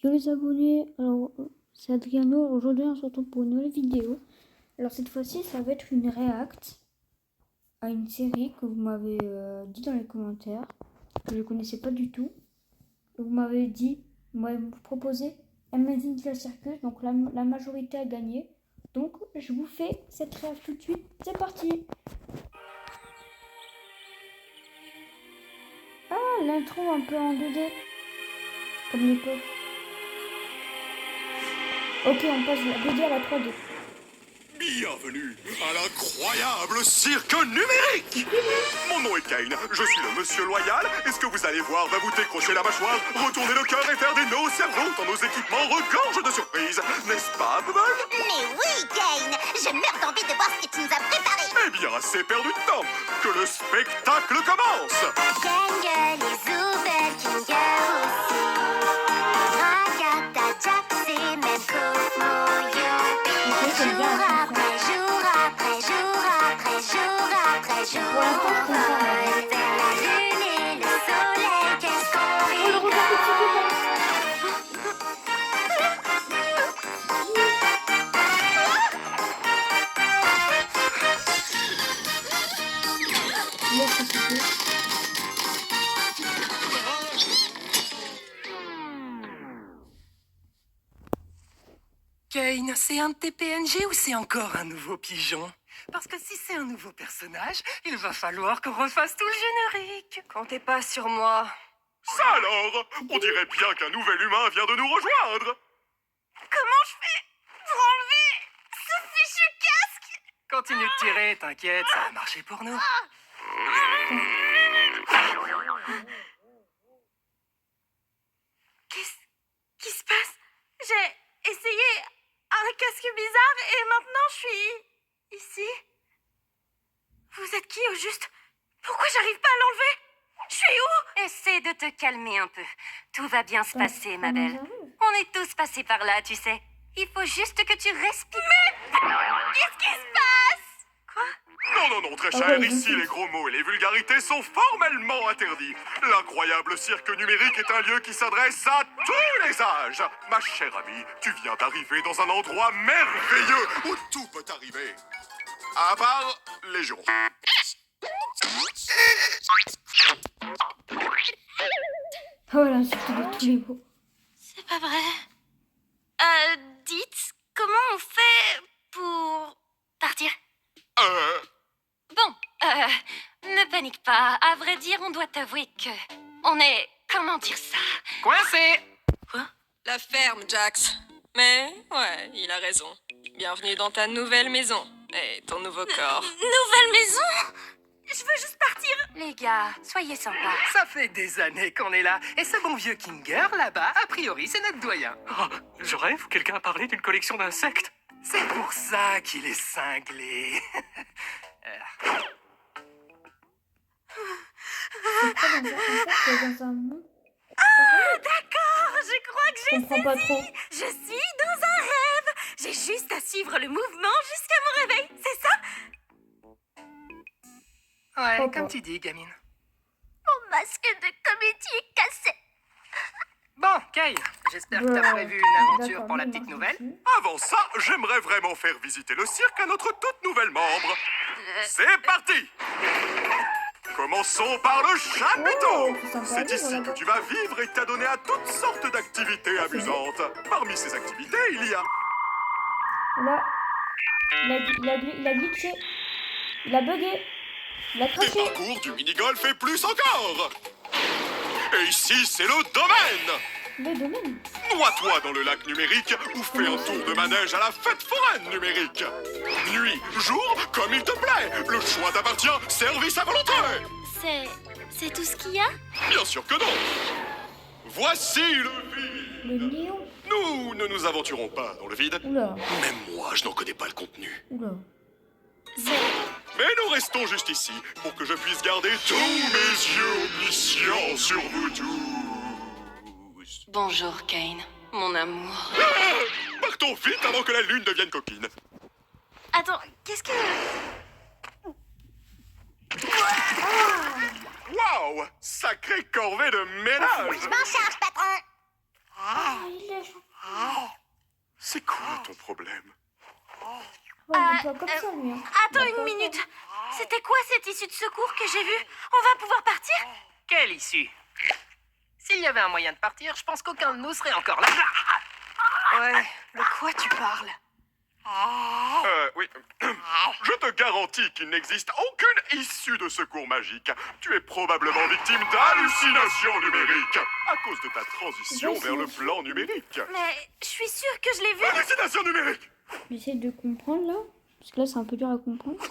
Yo les abonnés, alors c'est Adriano, aujourd'hui on se retrouve pour une nouvelle vidéo. Alors cette fois-ci ça va être une react à une série que vous m'avez dit dans les commentaires, que je ne connaissais pas du tout. Vous m'avez dit, vous m'avez proposé Amazing Little Circus, donc la majorité a gagné. Donc je vous fais cette react tout de suite, c'est parti. Ah, l'intro un peu en 2D, comme l'époque. Ok, on passe de la 2D à la 3D. Bienvenue à l'incroyable cirque numérique. Mon nom est Kane, je suis le monsieur loyal, et ce que vous allez voir va vous décrocher la mâchoire, retourner le cœur et faire des nœuds au cerveau tant nos équipements regorgent de surprises. N'est-ce pas, Bubble? Mais oui, Kane, je meurs d'envie de voir ce que tu nous as préparé. Eh bien, assez perdu de temps, que le spectacle commence. Kangle et Zoubel, Kinger aussi. Ragata, Jax et même Komoyo. Jour après jour après jour après jour après jour. On vole vers la lune et le soleil, qu'est-ce qu'on Kane, c'est un de tes PNG ou c'est encore un nouveau pigeon? Parce que si c'est un nouveau personnage, il va falloir qu'on refasse tout le générique. Comptez pas sur moi. Ça alors, on dirait bien qu'un nouvel humain vient de nous rejoindre. Comment je fais pour enlever ce fichu casque? Continue de tirer, t'inquiète, ça va marcher pour nous. Qu'est-ce qui se passe? J'ai essayé un casque bizarre et maintenant je suis ici. Vous êtes qui au juste? Pourquoi j'arrive pas à l'enlever? Je suis où? Essaie de te calmer un peu. Tout va bien se passer, ma belle. On est tous passés par là, tu sais. Il faut juste que tu respires. Qu'est-ce qui se passe? Quoi? Non, très cher, ici les gros mots et les vulgarités sont formellement interdits. L'incroyable cirque numérique est un lieu qui s'adresse à tous les âges. Ma chère amie, tu viens d'arriver dans un endroit merveilleux où tout peut arriver. À part les jurons. Voilà, c'est tout de tous les mots. C'est pas vrai. Dites, comment on fait pour partir? Bon, ne panique pas. À vrai dire, on doit t'avouer que... On est... Comment dire ça? Coincé! La ferme, Jax. Mais, ouais, il a raison. Bienvenue dans ta nouvelle maison. Et ton nouveau corps. Nouvelle maison? Je veux juste partir. Les gars, soyez sympas. Ça fait des années qu'on est là, et ce bon vieux Kinger, là-bas, a priori, c'est notre doyen. Oh, je rêve, quelqu'un a parlé d'une collection d'insectes. C'est pour ça qu'il est cinglé. Dans un monde. D'accord, je crois que j'ai Je comprends pas saisi. trop. Je suis dans un rêve. J'ai juste à suivre le mouvement jusqu'à mon réveil, c'est ça? Ouais, Pourquoi comme tu dis, gamine. Mon masque de comédie est cassé. Bon, Kane, j'espère que t'as prévu une aventure pour la petite nouvelle. Avant ça, j'aimerais vraiment faire visiter le cirque à notre toute nouvelle membre. C'est parti! Commençons par le chapiteau. C'est ici que tu vas vivre et t'adonner à toutes sortes d'activités amusantes. Parmi ces activités, il y a... Là, il a glitché. Il a bugué. Il a des craché. parcours, du mini-golf et plus encore. Et ici, c'est le domaine. Le domaine. Noie-toi dans le lac numérique ou fais un tour de manège à la fête foraine numérique. Nuit, jour, comme il te plaît. Le choix t'appartient, service à volonté. C'est tout ce qu'il y a? Bien sûr que non. Voici le vide. Le néon. Nous ne nous aventurons pas dans le vide. Oula. Même moi, je n'en connais pas le contenu. Oula. Mais nous restons juste ici pour que je puisse garder tous mes yeux omniscients sur vous tous. Bonjour, Kane. Mon amour. Ah, partons vite avant que la lune devienne coquine. Attends, qu'est-ce que... Waouh! Sacrée corvée de ménage! Je m'en charge, patron. Ah, il l'a ton problème? Oh, il est pas comme ça, lui. Hein. Attends Il a une pas minute. fait. C'était quoi cette issue de secours que j'ai vue? On va pouvoir partir? Quelle issue? S'il y avait un moyen de partir, je pense qu'aucun de nous serait encore là. Ouais, de quoi tu parles? Oui. Je te garantis qu'il n'existe aucune issue de secours magique. Tu es probablement victime d'hallucinations numériques à cause de ta transition vers le plan numérique. Mais je suis sûre que je l'ai vue. Hallucination numérique! J'essaie de comprendre, là. Parce que là, c'est un peu dur à comprendre.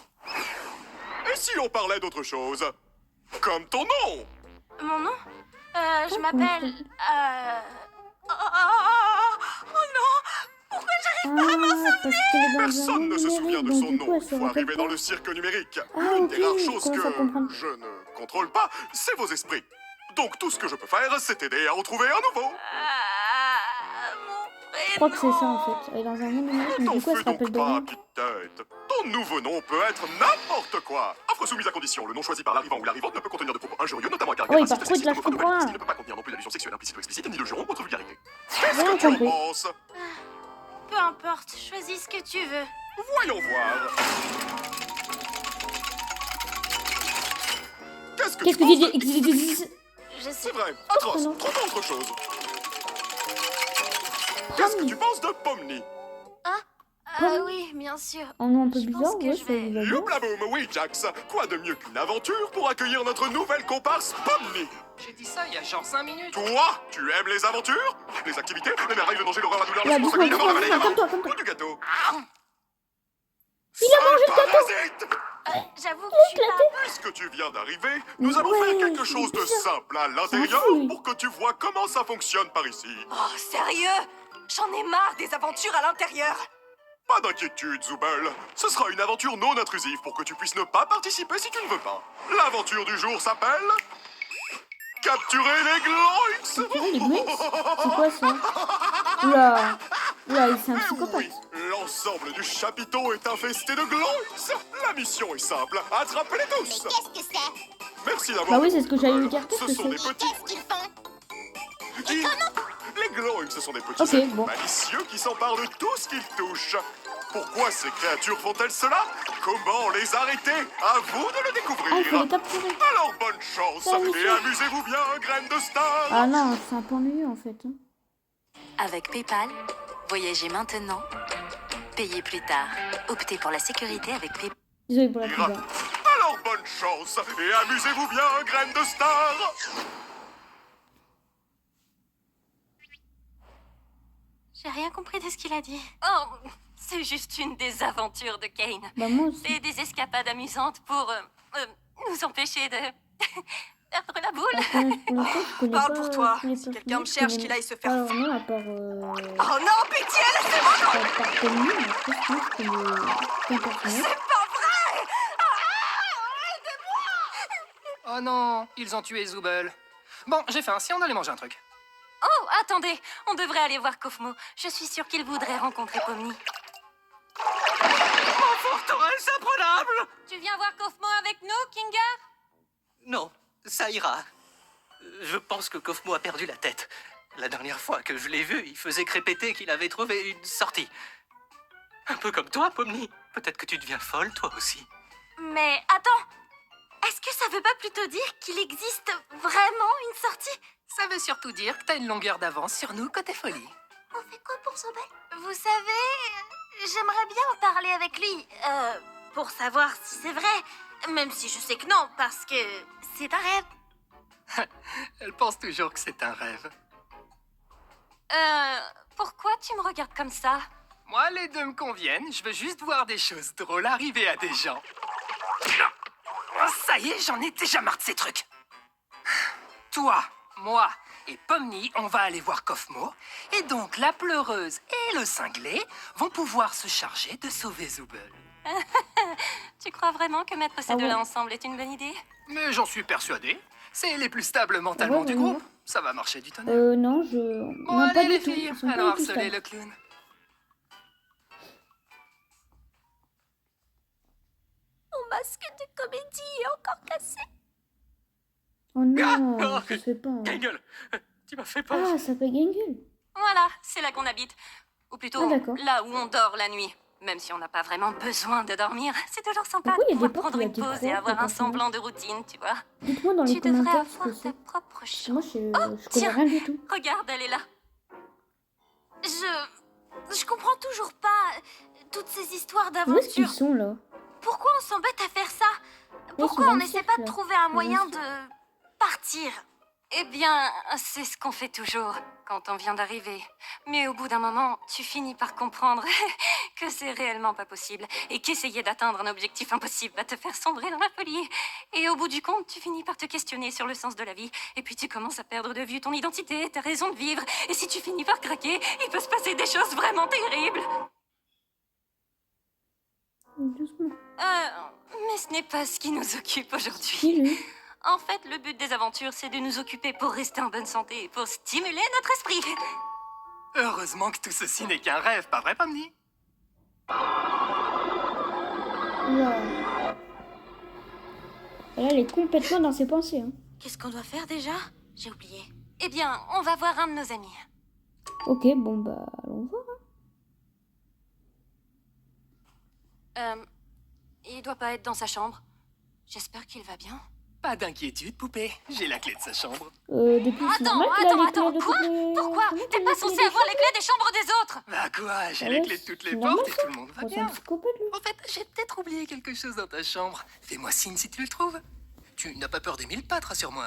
Et si on parlait d'autre chose? Comme ton nom! Mon nom? Je Oh, m'appelle... Oh non! Pourquoi j'arrive Ah, parce qu'elle est dans un Personne monde ne se souvient numérique, de donc son du coup, nom elle une se fois rappelle arrivé dans pas. le cirque numérique. Ah, L'une des ok, rares je choses commence à comprendre. que je ne contrôle pas, c'est vos esprits. Donc tout ce que je peux faire, c'est t'aider à en trouver un nouveau. Je crois que c'est ça, en fait. Elle est dans un monde numérique, mais T'en du coup, elle fais se rappelle donc de pas, rien. petite tête. Ton nouveau nom peut être n'importe quoi. Offre soumise à condition. Le nom choisi par l'arrivant ou l'arrivante ne peut contenir de propos injurieux, notamment un caractère Oui, par raciste, contre, là, sexiste, je homophobe, comprends. validiste. Il ne peut pas contenir non plus d'allusion sexuelle implicite ou explicite, ni de juron ou autre vulgarité. J'ai Qu'est-ce rien que tu en compris. penses? Peu importe, choisis ce que tu veux. Voyons voir. Qu'est-ce que Qu'est-ce tu que penses tu de... dis? Je sais... C'est vrai, atroce, non. trop autre chose. Qu'est-ce que tu penses de Pomni? oui, bien sûr. Un nom un peu Je pense bizarre, que ouais, je ça vais- vous va bien. Youplaboum, oui, Jax. Quoi de mieux qu'une aventure pour accueillir notre nouvelle comparse Pomni? J'ai dit ça il y a genre 5 minutes. Toi, tu aimes les aventures? Les activités? Les merveilles, le danger, l'horreur, la douleur, Là, la souffrance, doucement, la mort, la maladie, la doucement, mort, calme-toi. ou du gâteau? Il a mangé le gâteau! J'avoue que je suis pas... Puisque tu viens d'arriver, nous allons faire quelque chose de simple à l'intérieur fou, lui. pour que tu vois comment ça fonctionne par ici. Oh, sérieux? J'en ai marre des aventures à l'intérieur. Pas d'inquiétude, Zoubel. Ce sera une aventure non intrusive pour que tu puisses ne pas participer si tu ne veux pas. L'aventure du jour s'appelle... Capturer les Gloinks! Les Glinks? C'est quoi ça? Oula. Oula, c'est un Eh psychopathe. oui, l'ensemble du chapiteau est infesté de Gloinks. La mission est simple, attrape-les tous. Qu'est-ce que c'est? Merci d'avoir... Bah oui, c'est ce que j'allais lui dire. Ce Qu'est-ce que sont des c'est? petits... Qu'est-ce qu'ils font? Les Gloinks, ce sont des petits Ok, êtres bon. malicieux qui s'emparent de tout ce qu'ils touchent. Pourquoi ces créatures font-elles cela? Comment les arrêter? À vous de le Ah, il découvrir. faut les capturer. Alors bonne chance Ah, et monsieur. amusez-vous bien, graines de star. Ah non, c'est un peu ennuyeux, en fait. hein. Avec PayPal, voyagez maintenant, payez plus tard. Optez pour la sécurité avec PayPal. Désolé pour la pub. hein. Alors bonne chance et amusez-vous bien, graines de star. J'ai rien compris de ce qu'il a dit. Oh, c'est juste une des aventures de Kane. Bah moi aussi. C'est des escapades amusantes pour nous empêcher de perdre la boule. Pour l'instant, je connais Parle pas, pour toi. tous les Si quelqu'un personnages, me je cherche, connais qu'il aille se faire pas leur nom, à part... Oh non, pitié, laissez-moi! à part Pomni, mais après, je pense que c'est un personnage. Oh non, ils ont tué Zoubel. Bon, j'ai faim, si on allait manger un truc. Oh, attendez, on devrait aller voir Kofmo. Je suis sûre qu'il voudrait rencontrer Pomni. Forteresse imprenable! Tu viens voir Kofmo avec nous, Kinga? Non, ça ira. Je pense que Kofmo a perdu la tête. La dernière fois que je l'ai vu, il faisait crépéter qu'il avait trouvé une sortie. Un peu comme toi, Pomni. Peut-être que tu deviens folle, toi aussi. Mais attends, est-ce que ça veut pas plutôt dire qu'il existe vraiment une sortie? Ça veut surtout dire que t'as une longueur d'avance sur nous côté folie. On fait quoi pour Sobel? Vous savez, j'aimerais bien en parler avec lui. Pour savoir si c'est vrai. Même si je sais que non, parce que c'est un rêve. Elle pense toujours que c'est un rêve. Pourquoi tu me regardes comme ça? Moi, les deux me conviennent. Je veux juste voir des choses drôles arriver à des gens. Oh, ça y est, j'en ai déjà marre de ces trucs. Toi, moi et Pomni, on va aller voir Kofmo. Et donc, la pleureuse et le cinglé vont pouvoir se charger de sauver Zoubel. Tu crois vraiment que mettre ces Ah ouais. deux-là ensemble est une bonne idée? Mais j'en suis persuadé. C'est les plus stables mentalement Ouais, du ouais, groupe. Ça va marcher du tonnerre. Non, Bon, non, allez, pas les du tout. filles, Ils sont pas allons du tout harceler ça. le clown. Mon masque de comédie est encore cassé. Oh non, Ah, ça se fait pas. hein. Gueule, tu m'as fait peur. Ah, ça s'appelle Gengul. Voilà, c'est là qu'on habite. Ou plutôt, Ah, d'accord. là où on dort la nuit. Même si on n'a pas vraiment besoin de dormir, c'est toujours sympa Pourquoi il y de a pouvoir des portes prendre où il y a une des pause et croix, avoir des un personnages? semblant de routine, tu vois. Dites-moi dans les Tu devrais commentaires ce que avoir c'est. ta propre Parce que chambre. moi, je connais tiens. rien du tout. Regarde, elle est là. Je comprends toujours pas toutes ces histoires Où est-ce qu'ils d'aventure. sont là? Pourquoi on s'embête à faire ça? Ils Pourquoi sont dans on le n'essaie cirque, pas de là. trouver un Dans moyen un cirque. de partir? Eh bien, c'est ce qu'on fait toujours quand on vient d'arriver. Mais au bout d'un moment, tu finis par comprendre que c'est réellement pas possible et qu'essayer d'atteindre un objectif impossible va te faire sombrer dans la folie. Et au bout du compte, tu finis par te questionner sur le sens de la vie. Et puis tu commences à perdre de vue ton identité, ta raison de vivre. Et si tu finis par craquer, il peut se passer des choses vraiment terribles. Doucement. Mais ce n'est pas ce qui nous occupe aujourd'hui. Qui lui? En fait, le but des aventures, c'est de nous occuper pour rester en bonne santé et pour stimuler notre esprit. Heureusement que tout ceci n'est qu'un rêve, pas vrai, Pomni? Oula. Et là, elle est complètement dans ses pensées. Hein. Qu'est-ce qu'on doit faire déjà? J'ai oublié. Eh bien, on va voir un de nos amis. Ok, bon bah, allons voir. Il doit pas être dans sa chambre. J'espère qu'il va bien. Pas d'inquiétude, poupée. J'ai la clé de sa chambre. Depuis, c'est normal qu'il a les clés de Quoi? toutes les... Pourquoi? Comment T'es qu'il a pas les clés censé des avoir les chambres? clés des chambres des autres? Bah quoi, j'ai Ah les ouais, clés de toutes les c'est portes normal, et ça. tout le monde va Oh, c'est bien. un psychopathe, lui. En fait, j'ai peut-être oublié quelque chose dans ta chambre. Fais-moi signe si tu le trouves. Tu n'as pas peur des mille pattes, rassure-moi.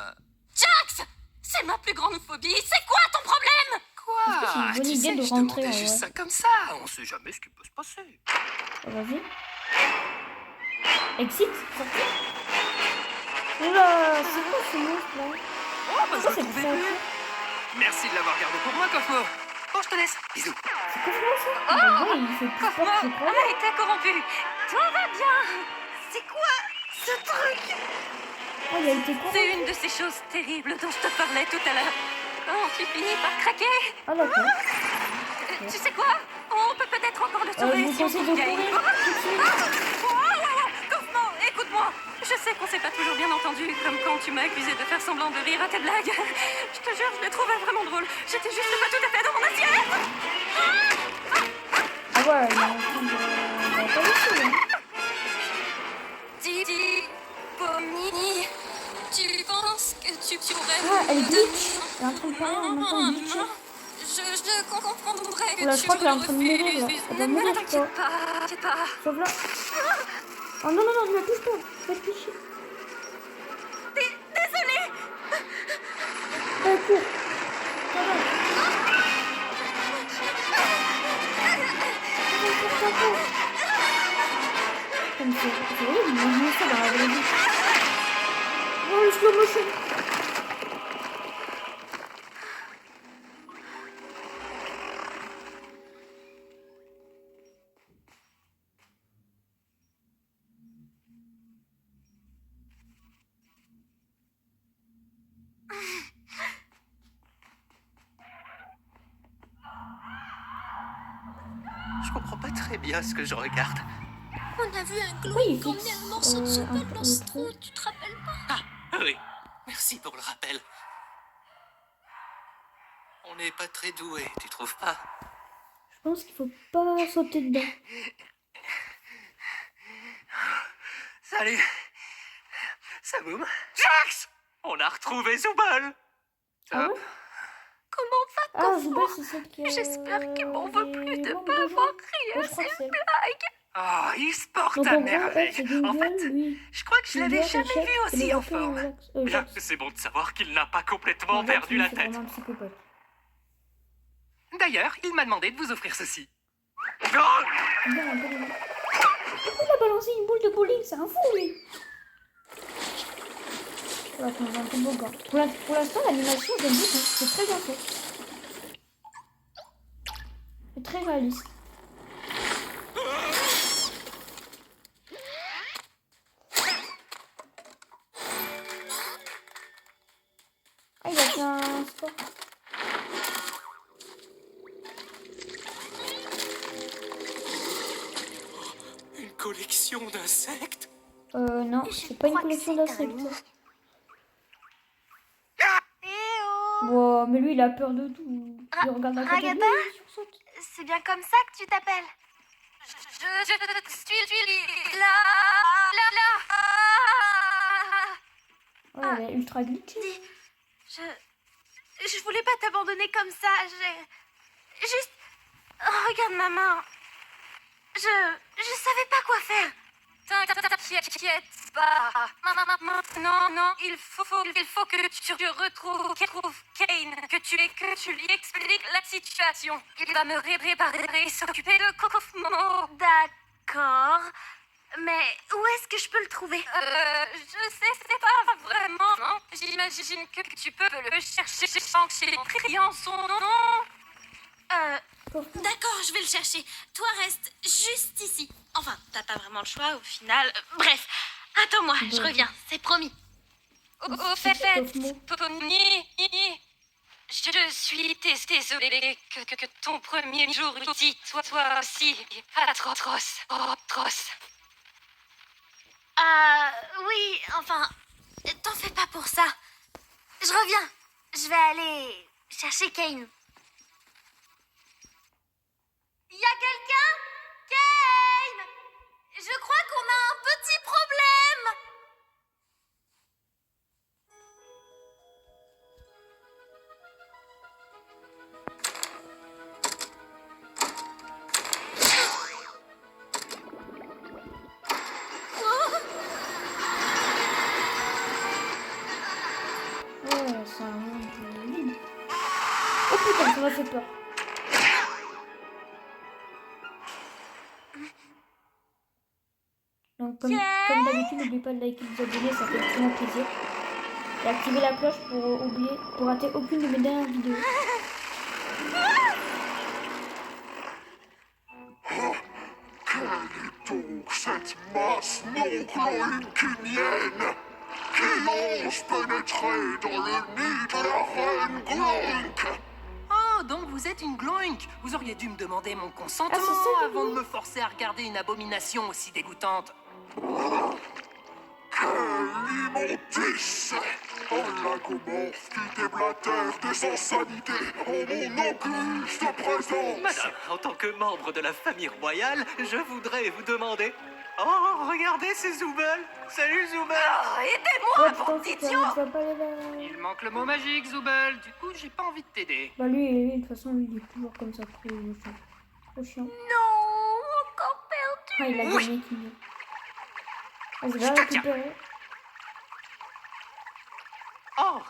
Jax! C'est ma plus grande phobie. C'est quoi ton problème? Quoi? que c'est une bonne Tu idée sais, de je rentrer, demandais en juste vrai. ça comme ça. On sait jamais ce qui peut se passer. Vas-y. Exit, sorti. Oula, c'est quoi ce monstre là? Oh, bah je Ça, le c'est trouvais très plus. Merci de l'avoir gardé pour moi, Cosmo. Bon, je te laisse. Bisous. C'est quoi ça? Bah ouais, il fait plus peur que je Elle croyais. a été corrompue. Tout va bien. C'est quoi ce truc? Oh, il a été quoi? C'est une de ces choses terribles dont je te parlais tout à l'heure. Quand tu finis par craquer. Ah d'accord. Tu sais quoi? On peut peut-être encore le Je sauver vous si on conseille de trouve courir Gaël. tout de suite. Cosmo, écoute-moi. Je sais qu'on s'est pas toujours bien entendu, comme quand tu m'as accusé de faire semblant de rire à tes blagues. Je te jure, je les trouvais vraiment drôles. J'étais juste pas tout à fait dans mon assiette. Ah ouais, il est en train de... Il a pas laissé, hein. Didi, Pomni, tu penses que tu pourrais Ah, elle me glitch. donner Elle est en train de parler en même temps, elle glitch. Je comprendrais que Oula, je tu crois qu'elle est en train de me mourir, là. refuses. Elle va Ne mourir, t'inquiète toi. pas, t'inquiète pas. Sauve-la. Oh non, non, non, ne la touche pas. Va te toucher. Désolée. Cours. Ça va. Cours. Comme c'est horrible, ils m'ont mis ça dans la vraie vie. Oh, le slow motion. Je comprends pas très bien ce que je regarde. On a vu un Pourquoi il glow fixe, un morceau de un soupe peu dans le ce trou, truc? tu te rappelles pas? Ah, oui. Merci pour le rappel. On n'est pas très doués, tu trouves pas? Je pense qu'il faut pas sauter dedans. Salut. Saboum. Jax! On a retrouvé Zoubal. Ah ouais? Comment va Ah, Cosmo? Zoubal, c'est celle qui a... J'espère qu'il m'en veut plus de membres pas de avoir jeu. crié Ouais, à je crois ses que c'est elle. blagues. Oh, il se porte Donc à en gros, elle, merveille. c'est En Gingle, fait, lui. je crois que je l'avais Gingle, jamais Échec, vu et aussi le en requin, forme. Jax. Bien, c'est bon de savoir qu'il n'a pas complètement En fait, perdu lui, la c'est tête. vraiment un psychopathe. D'ailleurs, il m'a demandé de vous offrir ceci. Oh, Pourquoi il a balancé une boule de bowling? C'est un fou, lui. On va prendre un toboggan. Pour l'instant, l'animation, j'aime beaucoup. C'est très bien fait. C'est très réaliste. Ah, il a fait un sport. une collection d'insectes? Non, c'est pas une collection d'insectes. Eh oh. Wow, mais lui, il a peur de tout. Il regarde à côté de lui, Agatha? il sursaute. C'est bien comme ça que tu t'appelles? Je suis là. Oh, elle est ultra glitchée. Dis, je voulais pas t'abandonner comme ça. J'ai juste... Oh, regarde ma main. Je savais pas quoi faire. T'inquiète pas. Non, il faut que tu retrouves Kane, que tu lui expliques la situation. Il va me réparer, s'occuper de Kofmo. D'accord. Mais où est-ce que je peux le trouver? Je sais, c'est pas vraiment, non? J'imagine que tu peux le chercher en criant son nom. D'accord, je vais le chercher. Toi, reste juste ici. Enfin, t'as pas vraiment le choix au final. Bref, attends-moi, je reviens, c'est promis. Au fait, Pomni, je suis désolée que ton premier jour ici, toi aussi, atroce. Oui, enfin, t'en fais pas pour ça. Je reviens. Je vais aller chercher Kane. Y a quelqu'un? Kane! Je crois qu'on a un petit problème. Ouais, c'est un monde vide. Oh putain, ça m'a fait peur. Donc, comme d'habitude, n'oubliez pas de liker, de vous abonner, ça fait vraiment plaisir. Et activez la cloche pour rater aucune de mes dernières vidéos. Donc cette masse non gloinkinienne qui ose pénétrer dans le nid de la reine Gloink. Oh, donc vous êtes une gloink. Vous auriez dû me demander mon consentement c'est ça, avant de me forcer à regarder une abomination aussi dégoûtante. Quelle immondice! Un lagomorphe qui déblatère des insanités en mon auguste présence! Madame, en tant que membre de la famille royale, je voudrais vous demander... Oh, regardez, c'est Zoubel. Salut, Zoubel. Oh putain, tu vas pas aller là. Il manque le mot magique, Zoubel. Du coup, j'ai pas envie de t'aider. Bah lui, de toute façon, lui, il est toujours comme ça, trop méchant. Trop chiant. Non, encore perdu. Ah, il a gagné, qui veut. Ah, je vais la récupérer. Oh,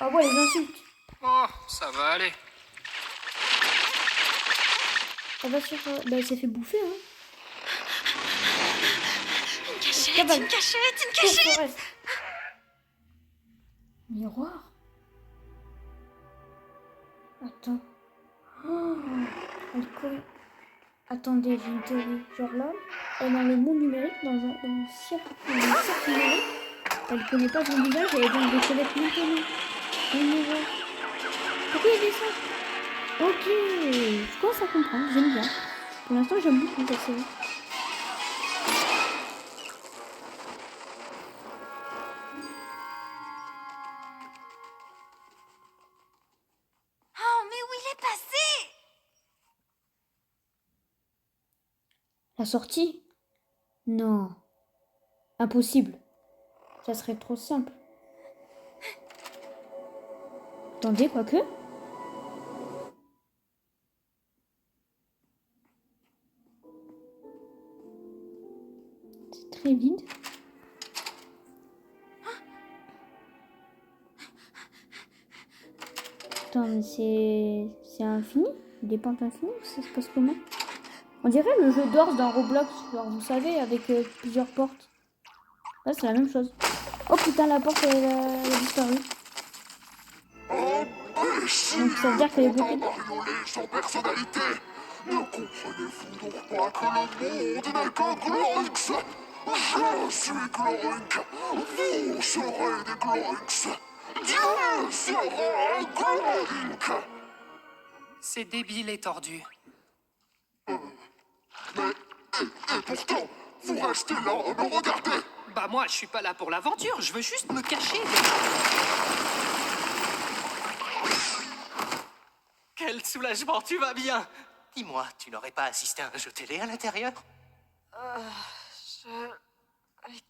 Ah ouais, les insultes. Oh, ça va aller. Elle va sur... Bah, elle s'est fait bouffer, hein. Une cachette, Cabane. une cachette, une Cours, cachette. Forest. Miroir. Attends. Oh, elle colle. Attendez, j'ai une théorie. Genre là, elle est dans le monde numérique, dans un cercle numérique. Elle connaît pas son visage et donc des squelettes maintenus. Un miroir. Pourquoi il y a des ça? Ok, je commence à comprendre, j'aime bien. Pour l'instant, j'aime beaucoup cette série. Oh, mais où il est passé? La sortie? Non. Impossible. Ça serait trop simple. Attendez, quoique. C'est très vide. Attends, mais c'est infini? Des pentes infinies ou ça se passe comment? On dirait le jeu d'Ors dans Roblox, genre vous savez, avec plusieurs portes. Là, c'est la même chose. Oh putain, la porte, elle a disparu. Donc ça veut dire qu'elle est bloquée. Mariolé sans personnalité. Ne comprenez-vous donc pas que le monde n'est qu'un Gloinks? Je suis Gloink. Vous serez des Gloinks. Dieu sera un Gloink. c'est débile et tordu. Et pourtant, vous restez là à me regarder. Bah moi, je suis pas là pour l'aventure. Je veux juste me cacher. soulagement, tu vas bien. Dis-moi, tu n'aurais pas assisté à un jeu télé à l'intérieur?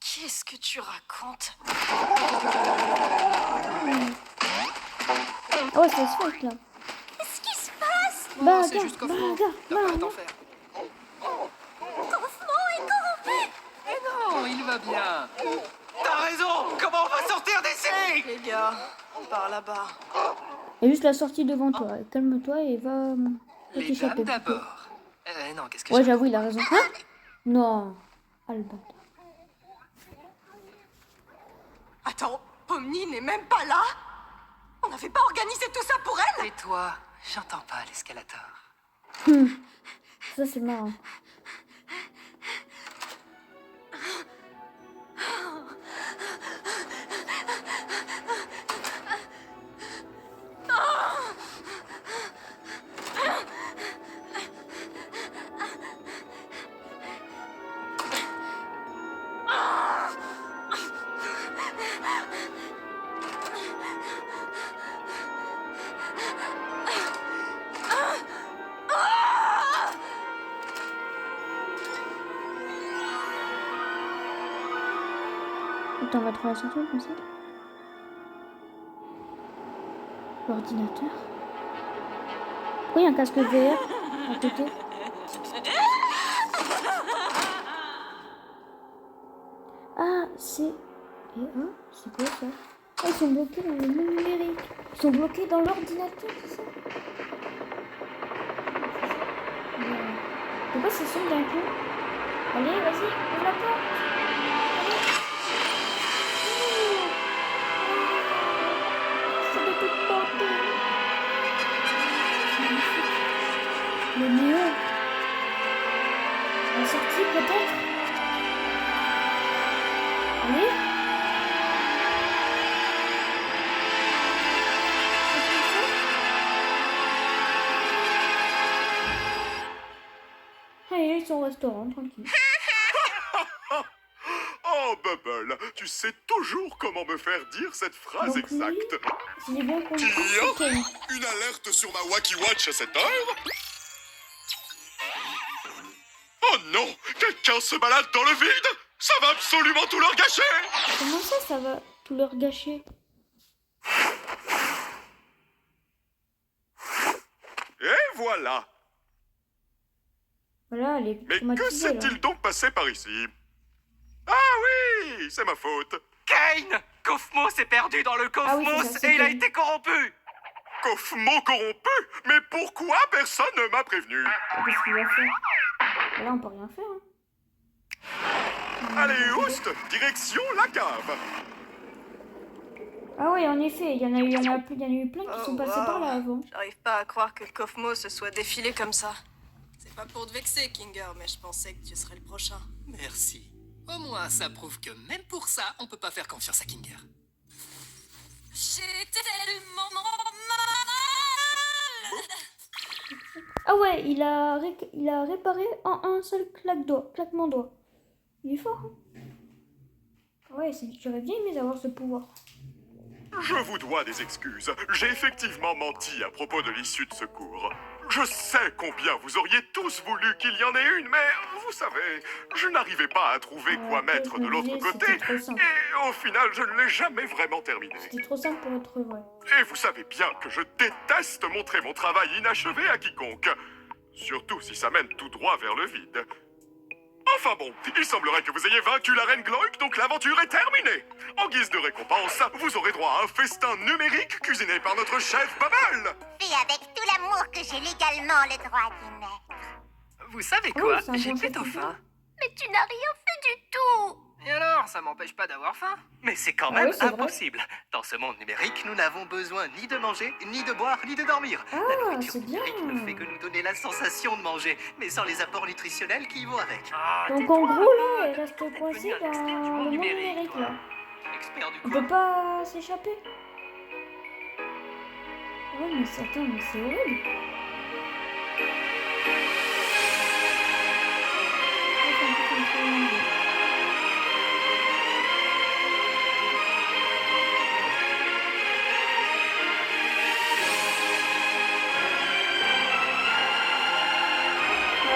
Qu'est-ce que tu racontes? Ah ouais, ça se fait là. Qu'est-ce qui se passe? Non, c'est juste Kaufmo. T'as pas à t'en faire. Kaufmo est corrompu. Mais non, il va bien. T'as raison. Comment on va sortir d'ici? Les gars, par là-bas. Il y a juste la sortie devant toi. Calme-toi et va Les t'échapper. dames d'abord. Non, qu'est-ce que Ouais, j'ai j'avoue, il a raison. Hein? Non. Albert. Attends, Pomni n'est même pas là? On n'avait pas organisé tout ça pour elle? Et toi, j'entends pas l'escalator. Ça, c'est marrant. Attends, on va trouver la sortie comme ça. L'ordinateur. Pourquoi il y a un casque VR à côté? Ah, c'est... Et c'est quoi ça? Ah, ils sont bloqués dans le monde numérique. Ils sont bloqués dans l'ordinateur, c'est ça? Pourquoi ça sonne d'un coup? Allez, vas-y, ouvre la porte. C'est de toute porte. Le néon. La sortie peut-être? Allez. Allez, ils sont au restaurant, tranquille. Oh, Bubble, tu sais toujours comment me faire dire cette phrase Donc lui, exacte. si j'ai bien compris, Tiens, c'est Ken. une alerte sur ma Wacky Watch à cette heure. Oh non, quelqu'un se balade dans le vide. Ça va absolument tout leur gâcher. Comment ça va tout leur gâcher? Et voilà. Voilà, elle est Mais que traumatisée, là. s'est-il donc passé par ici? Ah oui, c'est ma faute. Kane! Kaufmo s'est perdu dans le Ah oui, cosmos c'est ça, c'est et il a Kane. été corrompu! Kaufmo corrompu? Mais pourquoi personne ne m'a prévenu? Qu'est-ce qu'il va faire? Là, on peut rien faire. Hein. Allez, oust, direction la cave. Ah oui, en effet, il y en a eu plein qui sont passés par là avant. J'arrive pas à croire que Kaufmo se soit défilé comme ça. C'est pas pour te vexer, Kinger, mais je pensais que tu serais le prochain. Merci. Au moins, ça prouve que même pour ça, on peut pas faire confiance à Kinger. J'ai tellement mal. Ah ouais, il a réparé en un seul claquement de doigt. Il est fort. Hein. Ouais, j'aurais bien aimé avoir ce pouvoir. Je vous dois des excuses. J'ai effectivement menti à propos de l'issue de secours. Je sais combien vous auriez tous voulu qu'il y en ait une, mais vous savez, je n'arrivais pas à trouver quoi mettre de l'autre côté. C'était trop simple. Et au final, je ne l'ai jamais vraiment terminé. C'était trop simple pour être vrai. Et vous savez bien que je déteste montrer mon travail inachevé à quiconque. Surtout si ça mène tout droit vers le vide. Enfin bon, il semblerait que vous ayez vaincu la reine Gloik, donc l'aventure est terminée. En guise de récompense, vous aurez droit à un festin numérique cuisiné par notre chef Bubble. Puis avec tout l'amour que j'ai légalement le droit d'y mettre. Vous savez Oh, quoi? c'est un J'ai bon plutôt chef, faim. Mais tu n'as rien fait du tout. Et alors, ça m'empêche pas d'avoir faim? Mais c'est quand Ah même oui, c'est vrai. impossible. Dans ce monde numérique, nous n'avons besoin ni de manger, ni de boire, ni de dormir. Ah, La nourriture c'est bien. numérique ne fait que nous donner la sensation de manger, mais sans les apports nutritionnels qui y vont avec. Donc en gros, là, elle reste coincée dans expert du le monde monde numérique, numérique, toi. là. Expert du On coup. peut pas s'échapper. Ouais, mais attends, mais c'est horrible.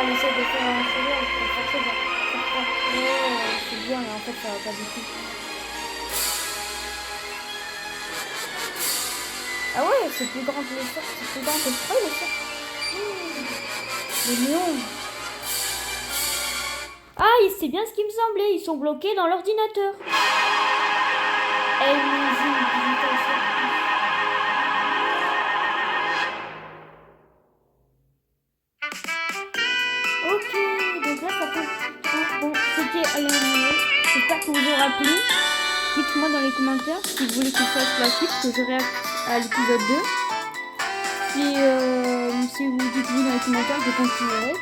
on essaie de faire un sourire pour forcer de faire croire que c'est bien, et en fait, ça va pas du tout. Ah ouais, c'est plus grand que le cercle, c'est plus grand que le treuil, le cercle. Les lions. Ah, c'est bien ce qui me semblait, ils sont bloqués dans l'ordinateur. Ok, donc là ça fait... Bon, c'était Alain Noël. J'espère que vous aurez plu. Dites-moi dans les commentaires si vous voulez qu'on fasse la suite, que je réacte à l'épisode 2. Si vous dites oui dans les commentaires, je continuerai.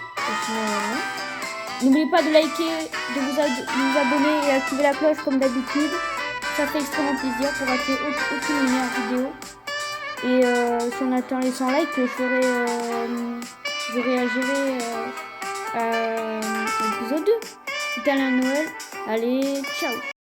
N'oubliez pas de liker, de vous abonner et activer la cloche comme d'habitude. Ça fait extrêmement plaisir pour rater aucune meilleure vidéo. Et si on atteint les 100 likes, je réagirai à l'épisode 2. C'était Alain Noël. Allez, ciao!